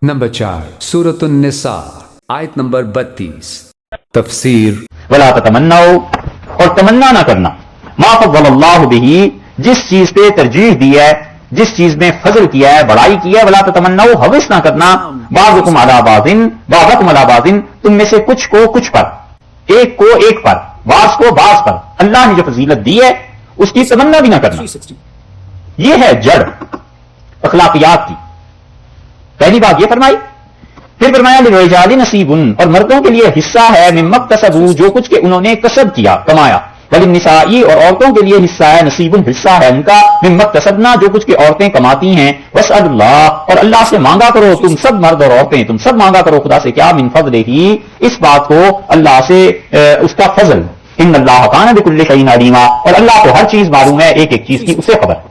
Number 4 सूरत निसा आयत number 32 तफसीर वला तमन्नाओ, और तमन्ना ना करना, मा फज़्ज़लल्लाहु बिही, जिस चीज पे तरजीह दी है, जिस चीज में फजल किया है, बड़ाई की है, वला तमन्नाओ, हविस ना करना, बाज़ुकुम अला बाज़िन, बाज़ुकुम अला बाज़िन, तुम में से कुछ को कुछ पर, एक को एक पर, बास को बास पर, अल्लाह ने जो फजीलत दी है उसकी तमन्ना भी ना करना। यह है जड़ अखलाकियात की। पहली बात यह फरमाई, फिर फरमाया लिर्रिजाली नसीबुन, और मर्दों के लिए हिस्सा है मिम्मक्तसबू, जो कुछ के उन्होंने कसब किया, कमाया, वलिन्निसाई, और औरतों के लिए हिस्सा है, नसीबुन, हिस्सा है उनका, मिम्मक्तसबना, जो कुछ की औरतें कमाती हैं, वसअल्लाह, और अल्लाह से मांगा करो, तुम सब मर्द और औरतें, तुम सब मांगा करो खुदा से, क्या, मिन फज़लिही, इस बात को अल्लाह से, उसका फजल, इन्नल्लाह कान बिकुल्लि शैइन अलीमा, और अल्लाह को हर चीज मालूम है, एक एक चीज की उसे खबर।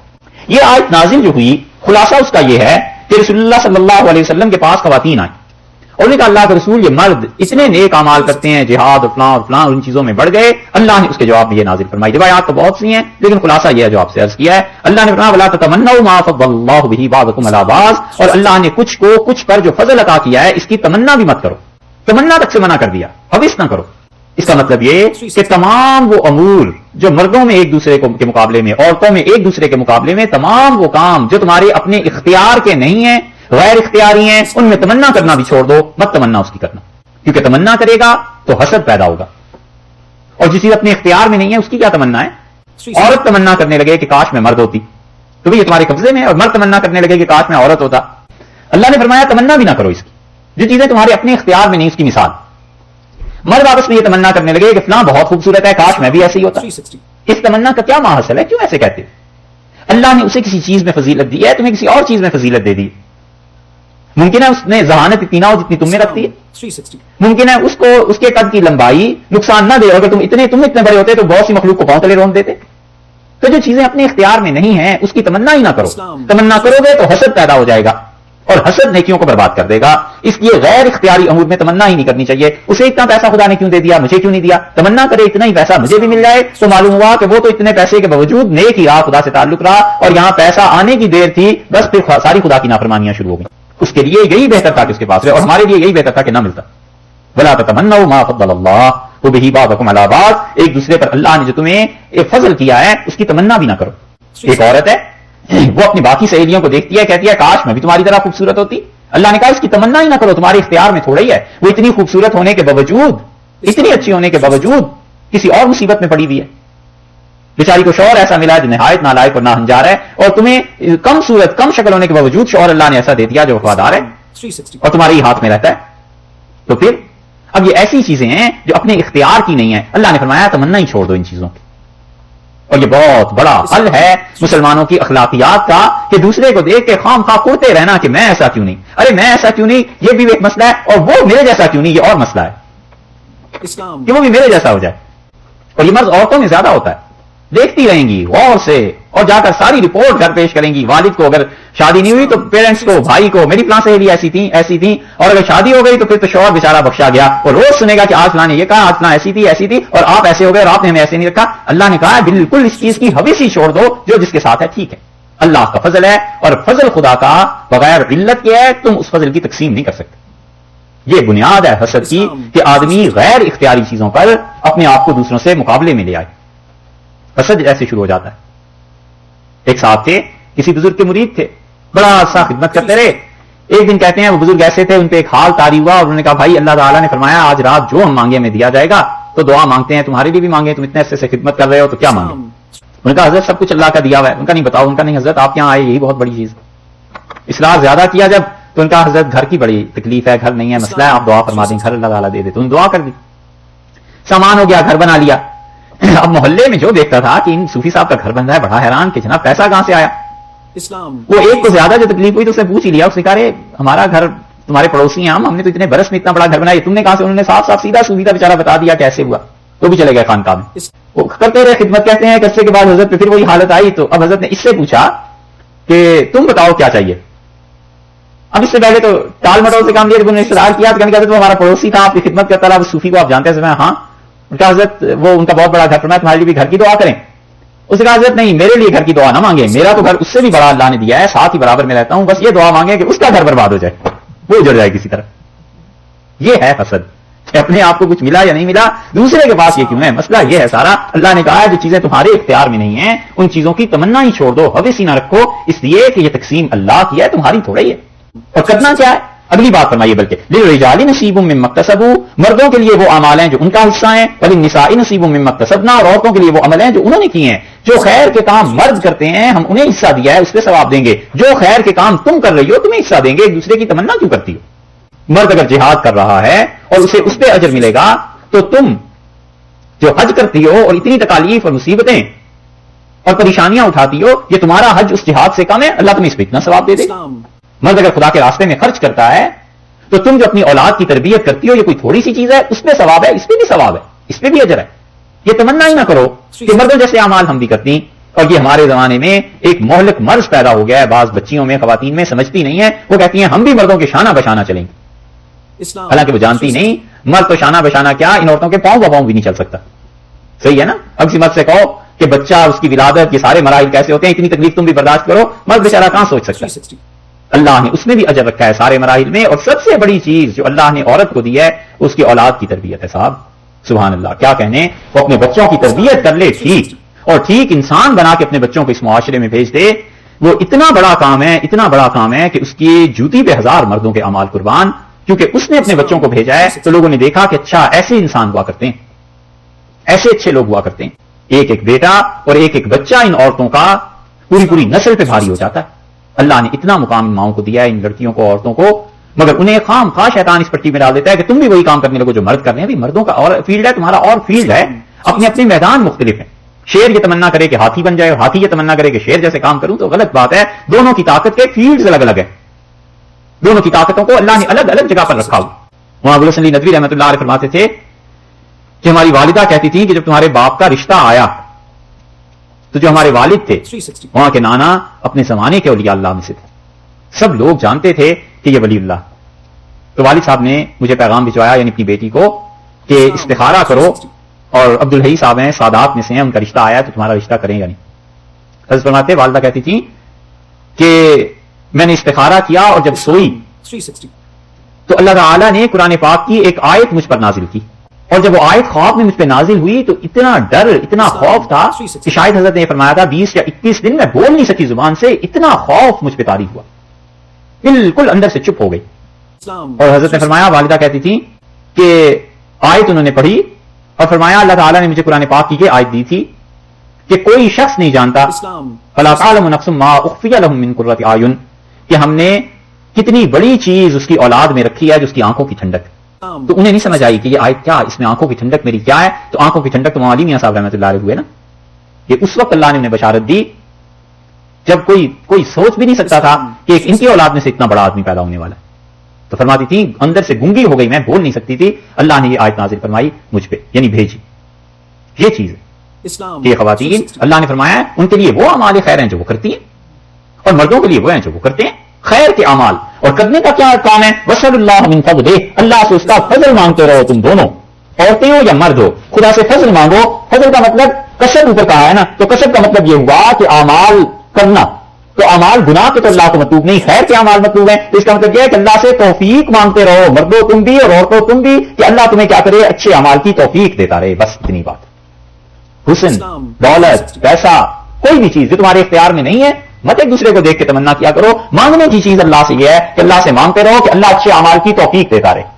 यह आयत नाजिल जो हुई, खुलासा उसका यह है कि रसूलुल्लाह सल्लल्लाहु अलैहि वसल्लम के पास खवातीन आई और उन्होंने कहा अल्लाह के रसूल, ये मर्द इतने नेक अमाल करते हैं, जिहाद और फलां उन चीजों में बढ़ गए। अल्लाह ने उसके जवाब में ये नाजिल फरमाई। रिवायात तो बहुत सी हैं, लेकिन खुलासा यह है जो आपसे अर्ज किया है। अल्लाह ने फरमाया वला तमन्नऊ मा फज़्ज़लल्लाहु बिही बाज़ुकुम अला बाज़, और अल्लाह ने कुछ को कुछ पर जो फजल अता किया है इसकी तमन्ना भी मत करो। तमन्ना तक से मना कर दिया, हविस ना करो। इसका मतलब ये कि तमाम वो अमूर जो मर्दों में एक दूसरे के मुकाबले में, औरतों में एक दूसरे के मुकाबले में, तमाम वो काम जो तुम्हारे अपने इख्तियार के नहीं है, गैर इख्तियारी हैं, उनमें तमन्ना करना भी छोड़ दो, मत तमन्ना उसकी करना, क्योंकि तमन्ना करेगा तो हसद पैदा होगा। और जिस चीज अपने इख्तियार में नहीं है उसकी क्या तमन्ना है? औरत तमन्ना करने लगे कि काश मैं मर्द होती, तो भी ये तुम्हारे कब्जे में है, और मर्द तमन्ना करने लगे कि काश मैं औरत होता। अल्लाह ने फरमाया तमन्ना भी ना करो इसकी, जो चीजें तुम्हारे अपने इख्तियार में नहीं। उसकी मिसाल, मर्द आपस में ये तमन्ना करने लगे कि फलां बहुत खूबसूरत है, काश मैं भी ऐसे ही होता। इस तमन्ना का क्या माहसल है? क्यों ऐसे कहते? अल्लाह ने उसे किसी चीज में फजीलत दी है, तुम्हें किसी और चीज में फजीलत दे दी। मुमकिन है उसने जहानत इतनी ना हो जितनी तुमने रखती है। मुमकिन है उसको उसके कद की लंबाई नुकसान ना दे, अगर तुम इतने बड़े होते तो बहुत सी मखलूक को पांव तले रोन देते। तो जो चीजें अपने इख्तियार में नहीं है उसकी तमन्ना ही ना करो। तमन्ना करोगे तो हसद पैदा हो जाएगा, और हसद नेकियों को बर्बाद कर देगा। इसलिए गैर इख्तियारी अमूर में तमन्ना ही नहीं करनी चाहिए। उसे इतना पैसा खुदा ने क्यों दे दिया, मुझे क्यों नहीं दिया? तमन्ना करे इतना ही पैसा मुझे भी मिल जाए, तो मालूम हुआ कि वो तो इतने पैसे के बावजूद नेक ही रहा, खुदा से ताल्लुक रहा, और यहां पैसा आने की देर थी, बस फिर सारी खुदा की नाफरमानियां शुरू हो गई। उसके लिए यही बेहतर था कि उसके पास रहे, और हमारे लिए यही बेहतर था कि ना मिलता। वला तमन्नऊ मा फज़्ज़लल्लाहु बिही बाज़ुकुम अला बाज़, एक दूसरे पर अल्लाह ने जो तुम्हें एक फजल किया है उसकी तमन्ना भी ना करो। एक औरत है, वो अपनी बाकी सहेलियों को देखती है, कहती है काश मैं भी तुम्हारी तरह खूबसूरत होती। अल्लाह ने कहा इसकी तमन्ना ही ना करो, तुम्हारे इख्तियार में थोड़ा ही है। वो इतनी खूबसूरत होने के बावजूद, इतनी अच्छी होने के बावजूद किसी और मुसीबत में पड़ी हुई है। बेचारी को शौहर ऐसा मिला जो निहायत नालायक और नाहंजार है, और तुम्हें कम सूरत कम शक्ल होने के बावजूद शौहर अल्लाह ने ऐसा दे दिया जो वफादार है और तुम्हारे ही हाथ में रहता है। तो फिर अब ये ऐसी चीजें हैं जो अपने इख्तियार की नहीं है। अल्लाह ने फरमाया तमन्ना ही छोड़ दो इन चीजों की। और ये बहुत बड़ा हल है मुसलमानों की अखलाकियात का, कि दूसरे को देख के खाम खा कुड़ते रहना कि मैं ऐसा क्यों नहीं, अरे मैं ऐसा क्यों नहीं, ये भी एक मसला है, और वो मेरे जैसा क्यों नहीं, ये और मसला है कि वो भी मेरे जैसा हो जाए। और ये मर्ज औरतों में ज्यादा होता है। देखती रहेंगी गौर से, और जाकर सारी रिपोर्ट घर पेश करेंगी। वालिद को अगर शादी नहीं हुई तो पेरेंट्स को, भाई को, मेरी फलां सहेली ऐसी थी, और अगर शादी हो गई तो फिर तो शौहर बेचारा बख्शा गया, और रोज सुनेगा कि आज फलां ने ये कहा, आज फलां ऐसी थी, और आप ऐसे हो गए, और आपने हमें ऐसे नहीं रखा। अल्लाह ने कहा बिल्कुल इस चीज की हविस ही छोड़ दो, जो जिसके साथ है ठीक है। अल्लाह का फजल है, और फजल खुदा का बगैर इल्लत के है, तुम उस फजल की तकसीम नहीं कर सकते। यह बुनियाद है हसद की, कि आदमी गैर इख्तियारी चीजों पर अपने आप को दूसरों से मुकाबले में ले आए। हसद ऐसे शुरू हो जाता है। एक साहब थे, किसी बुजुर्ग के मुरीद थे, बड़ा सा खिदमत करते रहे। एक दिन कहते हैं वो बुजुर्ग ऐसे थे, उन पे एक हाल तारी हुआ, और उन्होंने कहा भाई अल्लाह ताला ने फरमाया आज रात जो हम मांगे में दिया जाएगा, तो दुआ मांगते हैं, तुम्हारे लिए भी मांगे, तुम इतने अच्छे से खिदमत कर रहे हो तो क्या मांगे? उन्होंने कहा हजरत सब कुछ अल्लाह का दिया हुआ है। उनका नहीं बताओ। उनका नहीं हजरत आप यहां आए यही बहुत बड़ी चीज। इसरार ज्यादा किया जब, तो उनका हजरत घर की बड़ी तकलीफ है, घर नहीं है, मसला है, आप दुआ फरमा दें, घर अल्लाह ताला दे दे। तो दुआ कर दी, सामान हो गया, घर बना लिया। अब मोहल्ले में जो देखता था कि इन सूफी साहब का घर बन रहा है, बड़ा हैरान कि जनाब पैसा कहां से आया। वो एक को ज्यादा जो तकलीफ हुई तो उसने पूछ ही लिया। उसने कहा हमारा घर तुम्हारे पड़ोसी हैं, हमने तो इतने बरस में इतना बड़ा घर बनाया, तुमने कहां से? उन्होंने साफ साफ सीधा सुविधा बेचारा बता दिया कैसे हुआ। तो भी चले गए खानकाह में, वो करते रहे खिदमत। कहते हैं करने के बाद हजरत पे फिर वही हालत आई, तो अब हजरत ने इससे पूछा कि तुम बताओ क्या चाहिए। अब इससे पहले तो टाल मटोल से काम लिया, जब उन्होंने इसरार किया तो कहते तो हमारा पड़ोसी था, आपकी खिदमत करता रहा, सूफी को आप जानते हैं। हाँ। उनका हजरत वो उनका बहुत बड़ा घर फरमाया तुम्हारे लिए भी घर की दुआ करें। उसने कहा हजरत नहीं, मेरे लिए घर की दुआ ना मांगे, मेरा तो घर उससे भी बड़ा अल्लाह ने दिया है, साथ ही बराबर में रहता हूं, बस ये दुआ मांगे कि उसका घर बर्बाद हो जाए। وہ اجڑ جائے کسی طرح. یہ ہے حسد کہ اپنے آپ کو کچھ ملا یا نہیں ملا دوسرے کے پاس یہ کیوں ہے. مسئلہ یہ ہے سارا. اللہ نے کہا ہے جو چیزیں تمہارے اختیار میں نہیں ہیں ان چیزوں کی تمنا ہی چھوڑ دو, حوث ہی نہ رکھو, اس لیے کہ یہ تقسیم اللہ کی ہے, تمہاری تھوڑا ہی ہے. اور کرنا کیا ہے اگلی بات فرمائیے, بلکہ للرجال نصیب مما اکتسبوا, مردوں کے لیے وہ اعمال ہیں جو ان کا حصہ ہیں, وللنساء نصیب مما اکتسبنا, اور عورتوں کے لیے وہ عمل ہیں جو انہوں نے کیے ہیں. جو خیر کے کام مرد کرتے ہیں ہم انہیں حصہ دیا ہے, اس پہ ثواب دیں گے. جو خیر کے کام تم کر رہی ہو تمہیں حصہ دیں گے. ایک دوسرے کی تمنا کیوں کرتی ہو؟ مرد اگر جہاد کر رہا ہے اور اسے اس پہ اجر ملے گا, تو تم جو حج کرتی ہو اور اتنی تکالیف اور مصیبتیں اور پریشانیاں اٹھاتی ہو, یہ تمہارا حج اس جہاد سے کم ہے؟ اللہ تمہیں اس پہ اتنا ثواب دے دے. مرد اگر خدا کے راستے میں خرچ کرتا ہے تو تم جو اپنی اولاد کی تربیت کرتی ہو, یہ کوئی تھوڑی سی چیز ہے؟ اس پہ ثواب ہے, اس پہ بھی ثواب ہے, اس پہ بھی اجر ہے. یہ تمنا ہی نہ کرو کہ مردوں جیسے اعمال ہم بھی کرتی. اور یہ ہمارے زمانے میں ایک مہلک مرض پیدا ہو گیا ہے بعض بچیوں میں, خواتین میں, سمجھتی نہیں ہے. وہ کہتی ہیں ہم بھی مردوں کے شانہ بشانہ چلیں گے, حالانکہ وہ جانتی نہیں مرد تو شانہ بشانہ کیا ان عورتوں کے پاؤں بپاؤں بھی نہیں چل سکتا. صحیح ہے نا. اب کسی مرد سے کہو کہ بچہ, اس کی ولادت, یہ سارے مراحل کیسے ہوتے ہیں, اتنی تکلیف تم بھی برداشت کرو, مرد بیچارہ کہاں سوچ سکتا ہے. اللہ نے اس میں بھی اجر رکھا ہے سارے مراحل میں. اور سب سے بڑی چیز جو اللہ نے عورت کو دی ہے اس کی اولاد کی تربیت ہے. صاحب سبحان اللہ, کیا کہنے. وہ اپنے بچوں کی تربیت کر لے ٹھیک, اور ٹھیک انسان بنا کے اپنے بچوں کو اس معاشرے میں بھیج دے, وہ اتنا بڑا کام ہے, اتنا بڑا کام ہے کہ اس کی جوتی پہ 1000 مردوں کے اعمال قربان, کیونکہ اس نے اپنے بچوں کو بھیجا ہے. تو لوگوں نے دیکھا کہ اچھا ایسے انسان ہوا کرتے ہیں, ایسے اچھے لوگ ہوا کرتے ہیں. ایک ایک بیٹا اور ایک ایک بچہ ان عورتوں کا پوری پوری نسل پہ بھاری ہو جاتا ہے. اللہ نے اتنا مقام ان ماؤں کو دیا ہے, ان لڑکیوں کو, عورتوں کو, مگر انہیں خام خواہ شیطان اس پٹی میں ڈال دیتا ہے کہ تم بھی وہی کام کرنے لگو جو مرد کر رہے ہیں. مردوں کا اور فیلڈ ہے, تمہارا اور فیلڈ ہے, اپنے اپنے میدان مختلف ہیں. شیر یہ تمنا کرے کہ ہاتھی بن جائے, اور ہاتھی یہ تمنا کرے کہ شیر جیسے کام کروں, تو غلط بات ہے. دونوں کی طاقت کے فیلڈز الگ الگ ہیں, دونوں کی طاقتوں کو اللہ نے الگ الگ جگہ پر رکھا ہو. وہاں ابو الحسن ندوی رحمۃ اللہ علیہ فرماتے تھے کہ ہماری والدہ کہتی تھی کہ جب تمہارے باپ کا رشتہ آیا تو جو ہمارے والد تھے وہاں کے نانا اپنے زمانے کے اولیاء اللہ میں سے تھے, سب لوگ جانتے تھے کہ یہ ولی اللہ. تو والد صاحب نے مجھے پیغام بھجوایا, یعنی اپنی بیٹی کو, کہ استخارہ کرو, اور عبد الحی صاحب ہیں سادات میں سے ہیں, ان کا رشتہ آیا تو تمہارا رشتہ کریں یا نہیں. حضرت فرماتے والدہ کہتی تھی کہ میں نے استخارہ کیا, اور جب سوئی تو اللہ تعالیٰ نے قرآن پاک کی ایک آیت مجھ پر نازل کی, اور جب وہ آیت خواب میں مجھ پہ نازل ہوئی تو اتنا ڈر, اتنا خوف تھا کہ شاید حضرت نے فرمایا تھا 20 یا 21 دن میں بول نہیں سکی زبان سے, اتنا خوف مجھ پہ طاری ہوا, بالکل اندر سے چپ ہو گئی. اور حضرت نے فرمایا, والدہ کہتی تھی کہ آیت انہوں نے پڑھی اور فرمایا اللہ تعالیٰ نے مجھے قرآن پاک کی یہ آیت دی تھی کہ کوئی شخص نہیں جانتا فلا تعلم نفس ما اخفی لهم من قرۃ اعین, کہ ہم نے کتنی بڑی چیز اس کی اولاد میں رکھی ہے جو اس کی آنکھوں کی ٹھنڈک. تو انہیں نہیں سمجھ آئی کہ یہ آیت کیا, اس میں آنکھوں کی ٹھنڈک میری کیا ہے. تو آنکھوں کی ٹھنڈک تو مولانا میاں صاحب رحمۃ اللہ علیہ ہوئے نا, یہ اس وقت اللہ نے انہیں بشارت دی جب کوئی سوچ بھی نہیں سکتا تھا کہ ایک ان کی اولاد میں سے اتنا بڑا آدمی پیدا ہونے والا. تو فرماتی تھی اندر سے گنگی ہو گئی, میں بول نہیں سکتی تھی. اللہ نے یہ آیت نازل فرمائی مجھ پہ, یعنی بھیجی. یہ چیز ہے یہ خواتین, اللہ نے فرمایا ان کے لیے وہ اعمال خیر ہیں جو وہ کرتی ہیں, اور مردوں کے لیے وہ ہیں جو وہ کرتے ہیں خیر کے اعمال. اور کرنے کا کیا کام ہے, وصل اللہ من فضلہ, اللہ سے اس کا فضل مانگتے رہو. تم دونوں عورتیں ہو یا مرد ہو, خدا سے فضل مانگو. فضل کا مطلب کسب اوپر کہا ہے نا, تو کسب کا مطلب یہ ہوا کہ اعمال کرنا. تو اعمال گناہ کے تو اللہ کو مطلوب نہیں, خیر کے اعمال مطلوب ہیں. اس کا مطلب یہ ہے کہ اللہ سے توفیق مانگتے رہو, مردوں تم بھی اور عورتوں تم بھی, کہ اللہ تمہیں کیا کرے, اچھے اعمال کی توفیق دیتا رہے. بس اتنی بات. حسن, دولت, پیسہ, کوئی بھی چیز جو تمہارے اختیار میں نہیں ہے, مت ایک دوسرے کو دیکھ کے تمنا کیا کرو. مانگنے کی چیز اللہ سے یہ ہے کہ اللہ سے مانگتے رہو کہ اللہ اچھے اعمال کی توفیق دیتا رہے.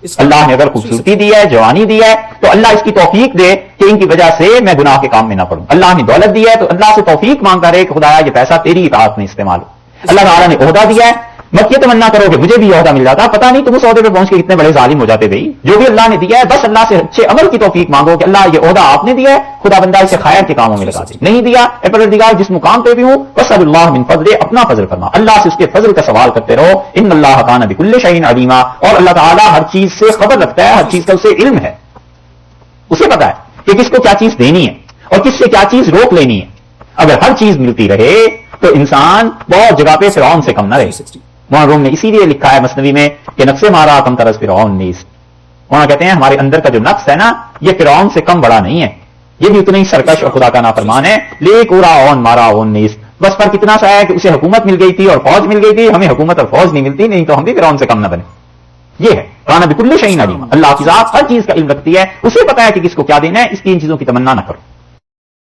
اللہ نے اگر خوبصورتی دی ہے, جوانی دی ہے, تو اللہ اس کی توفیق دے کہ ان کی وجہ سے میں گناہ کے کام میں نہ پڑوں. اللہ نے دولت دی ہے تو اللہ سے توفیق مانگتا رہے کہ خدایا یہ پیسہ تیری اطاعت میں استعمال ہو. اللہ تعالیٰ نے عہدہ دیا ہے, مت یہ تمنا کرو کہ مجھے بھی عہدہ مل جاتا, پتہ نہیں تم اس عہدے پہ پہنچ کے کتنے بڑے ظالم ہو جاتے. بھائی جو بھی اللہ نے دیا ہے بس اللہ سے اچھے عمل کی توفیق مانگو کہ اللہ یہ عہدہ آپ نے دیا ہے, خدا بندہ اسے خیر کے کاموں میں لگا دے. نہیں دیا, اے پروردگار جس مقام پہ بھی ہوں بس اللہ من فضل, اپنا فضل فرما, اللہ سے اس کے فضل کا سوال کرتے رہو. ان اللہ کان بکل شیء علیما, اور اللہ تعالیٰ ہر چیز سے خبر رکھتا ہے, ہر چیز کا اسے علم ہے, اسے پتا ہے کہ کس کو کیا چیز دینی ہے اور کس سے کیا چیز روک لینی ہے. اگر ہر چیز ملتی رہے تو انسان بہت جگہ پہ فرعون سے کم نہ رہے. وہاں روم نے اسی لیے لکھا ہے مثنوی میں کہ نفس مارا کم طرز فرعون نیز. وہاں کہتے ہیں ہمارے اندر کا جو نفس ہے نا, یہ فرعون سے کم بڑا نہیں ہے, یہ بھی اتنا ہی سرکش اور خدا کا نافرمان ہے. لیک اورا اون مارا اون نیز, بس فرق اتنا سا ہے کہ اسے حکومت مل گئی تھی اور فوج مل گئی تھی، ہمیں حکومت اور فوج نہیں ملتی، نہیں تو ہم بھی فرعون سے کم نہ بنے. یہ ہے کانا بکل شیء علیم. اللہ کی ذات ہر چیز کا علم رکھتی ہے، اسے پتا ہے کہ کس کو کیا دینا ہے، اس کی ان چیزوں کی تمنا نہ کرو.